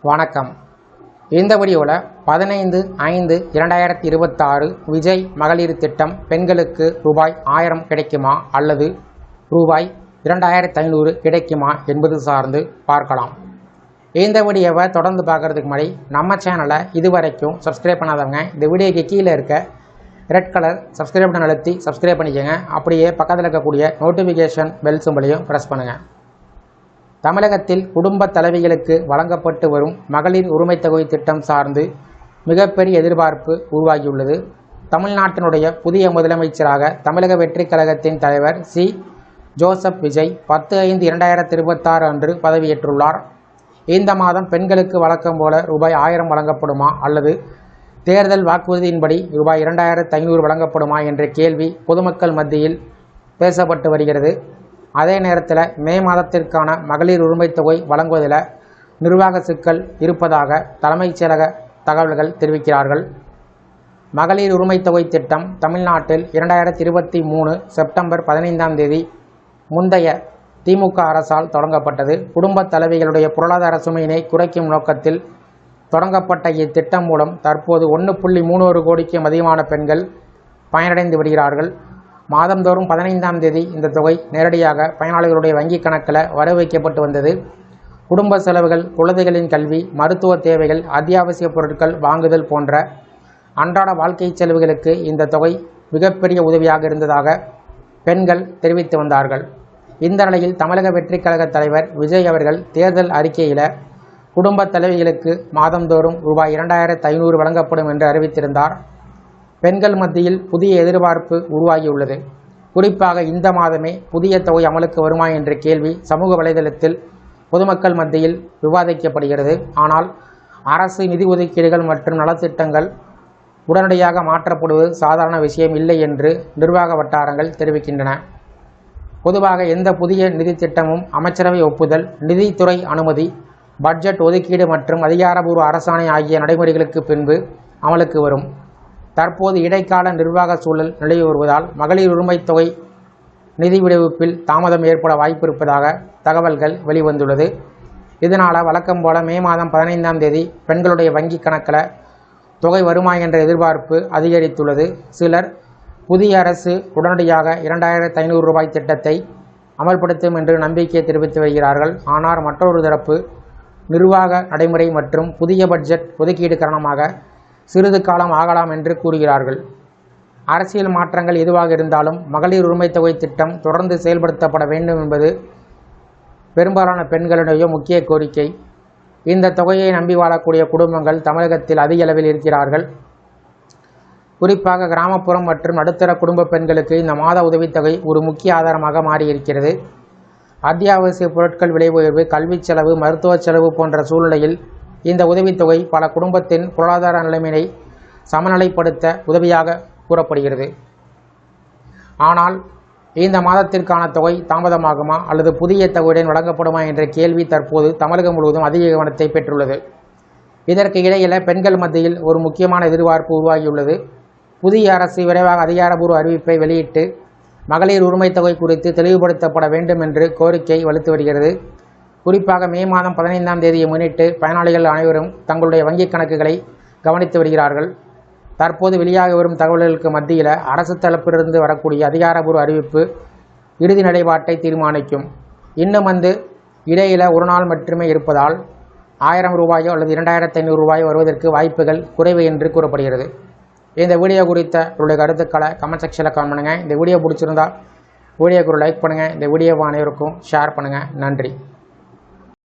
வணக்கம். இந்த வீடியோவில் 15/5/2026 விஜய் மகளிர் திட்டம் பெண்களுக்கு ரூபாய் 1000 கிடைக்குமா அல்லது ரூபாய் 2500 கிடைக்குமா என்பது சார்ந்து பார்க்கலாம். இந்த வீடியோவை தொடர்ந்து பார்க்குறதுக்கு முன்னாடி நம்ம சேனலை இதுவரைக்கும் சப்ஸ்கிரைப் பண்ணாதவங்க இந்த வீடியோக்கு கீழே இருக்க ரெட் கலர் சப்ஸ்கிரைப் பட்டன் அழுத்தி சப்ஸ்கிரைப் பண்ணிக்கோங்க. அப்படியே பக்கத்தில் இருக்கக்கூடிய நோட்டிஃபிகேஷன் பெல் சிம்பலையும் ப்ரெஸ் பண்ணுங்கள். தமிழகத்தில் குடும்ப தலைவிகளுக்கு வழங்கப்பட்டு வரும் மகளிர் உரிமை தொகை திட்டம் சார்ந்து மிகப்பெரிய எதிர்பார்ப்பு உருவாகியுள்ளது. தமிழ்நாட்டினுடைய புதிய முதலமைச்சராக தமிழக வெற்றிக் கழகத்தின் தலைவர் சி. ஜோசப் விஜய் 10/5/2026 அன்று பதவியேற்றுள்ளார். இந்த மாதம் பெண்களுக்கு வழக்கம் போல ரூபாய் 1000 வழங்கப்படுமா அல்லது தேர்தல் வாக்குறுதியின்படி ரூபாய் 2500 வழங்கப்படுமா என்ற கேள்வி பொதுமக்கள் மத்தியில் பேசப்பட்டு வருகிறது. அதே நேரத்தில் மே மாதத்திற்கான மகளிர் உரிமை தொகை வழங்குவதில் நிர்வாக சிக்கல் இருப்பதாக தலைமைச் செயலக தகவல்கள் தெரிவிக்கிறார்கள். மகளிர் உரிமை தொகை திட்டம் தமிழ்நாட்டில் 2023 செப்டம்பர் 15ஆம் தேதி முந்தைய திமுக அரசால் தொடங்கப்பட்டது. குடும்ப தலைவிகளுடைய பொருளாதார சுமையினை குறைக்கும் நோக்கத்தில் தொடங்கப்பட்ட இத்திட்டம் மூலம் தற்போது 1.31 கோடிக்கும் அதிகமான பெண்கள் பயனடைந்து வருகிறார்கள். மாதந்தோறும் 15ஆம் தேதி இந்த தொகை நேரடியாக பயனாளிகளுடைய வங்கிக் கணக்கில் வரவு வைக்கப்பட்டு வந்தது. குடும்ப செலவுகள், குழந்தைகளின் கல்வி, மருத்துவ தேவைகள், அத்தியாவசிய பொருட்கள் வாங்குதல் போன்ற அன்றாட வாழ்க்கை செலவுகளுக்கு இந்த தொகை மிகப்பெரிய உதவியாக இருந்ததாக பெண்கள் தெரிவித்து வந்தார்கள். இந்த நிலையில் தமிழக வெற்றிக் கழக தலைவர் விஜய் அவர்கள் தேர்தல் அறிக்கையில் குடும்ப தலைவிகளுக்கு மாதந்தோறும் ரூபாய் 2500 வழங்கப்படும் என்று அறிவித்திருந்தார். பெண்கள் மத்தியில் புதிய எதிர்பார்ப்பு உருவாகியுள்ளது. குறிப்பாக இந்த மாதமே புதிய தொகை அமலுக்கு வருமா என்ற கேள்வி சமூக வலைதளத்தில் பொதுமக்கள் மத்தியில் விவாதிக்கப்படுகிறது. ஆனால் அரசு நிதி ஒதுக்கீடுகள் மற்றும் நலத்திட்டங்கள் உடனடியாக மாற்றப்படுவது சாதாரண விஷயம் இல்லை என்று நிர்வாக வட்டாரங்கள் தெரிவிக்கின்றன. பொதுவாக எந்த புதிய நிதி திட்டமும் அமைச்சரவை ஒப்புதல், நிதித்துறை அனுமதி, பட்ஜெட் ஒதுக்கீடு மற்றும் அதிகாரப்பூர்வ அரசாணை ஆகிய நடைமுறைகளுக்கு பின்பு அமலுக்கு வரும். தற்போது இடைக்கால நிர்வாக சூழல் நிலவி வருவதால் மகளிர் உரிமை தொகை நிதி விடுவிப்பில் தாமதம் ஏற்பட வாய்ப்பு இருப்பதாக தகவல்கள் வெளிவந்துள்ளது. இதனால் வழக்கம் போல மே மாதம் 15ஆம் தேதி பெண்களுடைய வங்கி கணக்கில் தொகை வருமா என்ற எதிர்பார்ப்பு அதிகரித்துள்ளது. சிலர் புதிய அரசு உடனடியாக 2500 ரூபாய் திட்டத்தை அமல்படுத்தும் என்று நம்பிக்கை தெரிவித்து வருகிறார்கள். ஆனால் மற்றொரு தரப்பு நிர்வாக நடைமுறை மற்றும் புதிய பட்ஜெட் ஒதுக்கீடு காரணமாக சிறிது காலம் ஆகலாம் என்று கூறுகிறார்கள். அரசியல் மாற்றங்கள் எதுவாக இருந்தாலும் மகளிர் உரிமை தொகை திட்டம் தொடர்ந்து செயல்படுத்தப்பட வேண்டும் என்பது பெரும்பாலான பெண்களுடைய முக்கிய கோரிக்கை. இந்த தொகையை நம்பி வாழக்கூடிய குடும்பங்கள் தமிழகத்தில் அதிக அளவில் இருக்கிறார்கள். குறிப்பாக கிராமப்புறம் மற்றும் நடுத்தர குடும்ப பெண்களுக்கு இந்த மாத உதவித்தொகை ஒரு முக்கிய ஆதாரமாக மாறியிருக்கிறது. அத்தியாவசிய பொருட்கள் விலை உயர்வு, கல்வி செலவு, மருத்துவ செலவு போன்ற சூழ்நிலையில் இந்த உதவித்தொகை பல குடும்பத்தின் பொருளாதார நிலைமையை சமநிலைப்படுத்த உதவியாக கூறப்படுகிறது. ஆனால் இந்த மாதத்திற்கான தொகை தாமதமாகுமா அல்லது புதிய தொகையுடன் வழங்கப்படுமா என்ற கேள்வி தற்போது தமிழகம் முழுவதும் அதிக கவனத்தை பெற்றுள்ளது. இதற்கு இடையில் பெண்கள் மத்தியில் ஒரு முக்கியமான எதிர்பார்ப்பு உருவாகியுள்ளது. புதிய அரசு விரைவாக அதிகாரப்பூர்வ அறிவிப்பை வெளியிட்டு மகளிர் உரிமை தொகை குறித்து தெளிவுபடுத்தப்பட வேண்டும் என்று கோரிக்கை வலுத்து வருகிறது. குறிப்பாக மே மாதம் 15ஆம் தேதியை முன்னிட்டு பயனாளிகள் அனைவரும் தங்களுடைய வங்கிக் கணக்குகளை கவனித்து வருகிறார்கள். தற்போது வெளியாக வரும் தகவல்களுக்கு மத்தியில் அரசு தரப்பிலிருந்து வரக்கூடிய அதிகாரப்பூர்வ அறிவிப்பு இறுதி நிலைப்பாட்டை தீர்மானிக்கும். இன்னும் இடையில் ஒரு நாள் மட்டுமே இருப்பதால் 1000 ரூபாயோ அல்லது 2500 ரூபாயோ வருவதற்கு வாய்ப்புகள் குறைவு என்று கூறப்படுகிறது. இந்த வீடியோ குறித்த உங்களுடைய கருத்துக்களை கமெண்ட் செக்ஷனில் கமெண்ட் பண்ணுங்கள். இந்த வீடியோ பிடிச்சிருந்தால் வீடியோக்கு ஒரு லைக் பண்ணுங்கள். இந்த வீடியோவை அனைவருக்கும் ஷேர் பண்ணுங்கள். நன்றி.